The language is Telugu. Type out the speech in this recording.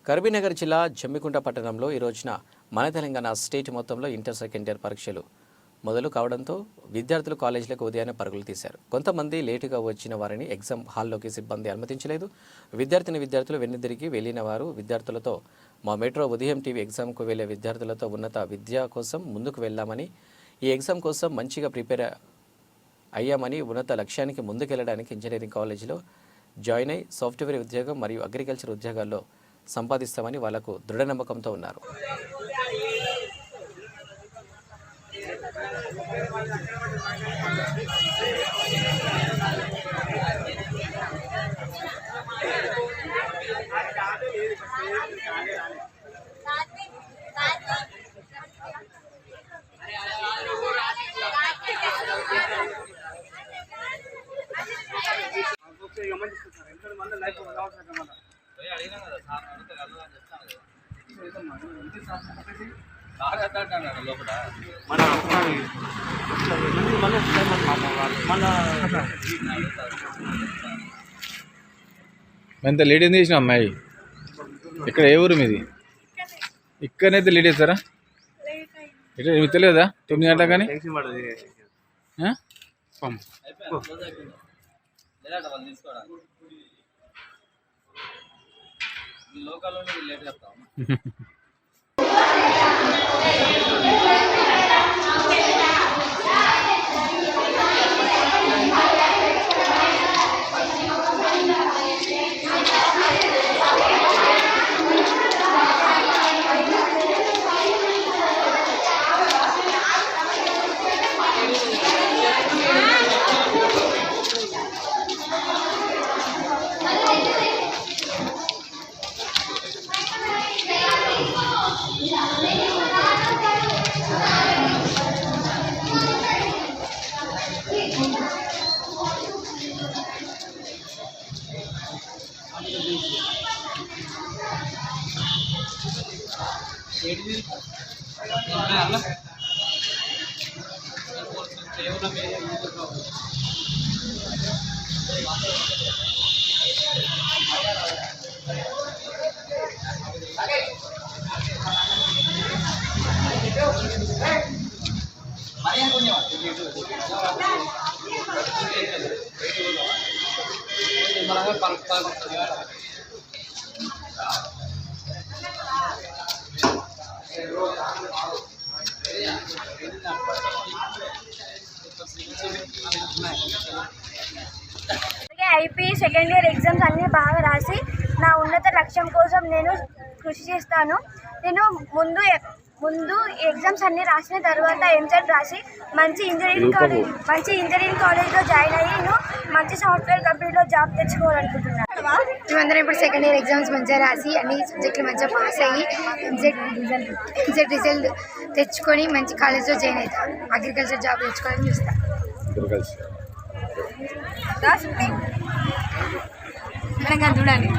కరీంనగర్ జిల్లా జమ్మికుంట పట్టణంలో ఈ రోజున మన తెలంగాణ స్టేట్ మొత్తంలో ఇంటర్ సెకండ్ ఇయర్ పరీక్షలు మొదలు కావడంతో విద్యార్థులు కాలేజీలకు ఉదయాన్నే పరుగులు తీశారు. కొంతమంది లేటుగా వచ్చిన వారిని ఎగ్జామ్ హాల్లోకి సిబ్బంది అనుమతించలేదు. విద్యార్థులు వెన్నుదిరిగి వెళ్లిన వారు విద్యార్థులతో మా మెట్రో ఉదయం టీవీ ఎగ్జామ్కు వెళ్లే విద్యార్థులతో ఉన్నత విద్య కోసం ముందుకు వెళ్లామని, ఈ ఎగ్జామ్ కోసం మంచిగా ప్రిపేర్ అయ్యామని, ఉన్నత లక్ష్యానికి ముందుకెళ్లడానికి ఇంజనీరింగ్ కాలేజీలో జాయిన్ అయి సాఫ్ట్వేర్ ఉద్యోగం మరియు అగ్రికల్చర్ ఉద్యోగాల్లో సంపాదిస్తామని వాళ్లకు దృఢ నమ్మకంతో ఉన్నారు. ఎంత లేట్ ఏం చేసిన అమ్మాయి? ఇక్కడ ఏ ఊరు మీది? ఇక్కడనైతే లేట్ చేస్తారా? ఇక్కడ మీకు తెలియదా 9 గంటల కానీ? ఐపీ సెకండ్ ఇయర్ ఎగ్జామ్స్ అన్నీ బాగా రాసి నా ఉన్నత లక్ష్యం కోసం నేను కృషి చేస్తాను. నేను ముందు ఎగ్జామ్స్ అన్నీ రాసిన తర్వాత ఎంసెట్ రాసి మంచి ఇంజనీరింగ్ కాలేజ్లో జాయిన్ అయ్యి నేను మంచి సాఫ్ట్వేర్ కంపెనీలో జాబ్ తెచ్చుకోవాలనుకుంటున్నాను. మేమందరం ఇప్పుడు సెకండ్ ఇయర్ ఎగ్జామ్స్ మంచిగా రాసి అన్ని సబ్జెక్టులు మంచిగా పాస్ అయ్యి ఎంసెట్ రిజల్ట్ తెచ్చుకొని మంచి కాలేజ్లో జాయిన్ అవుతాను. అగ్రికల్చర్ జాబ్ తెచ్చుకోవాలని చూస్తాను. చూడండి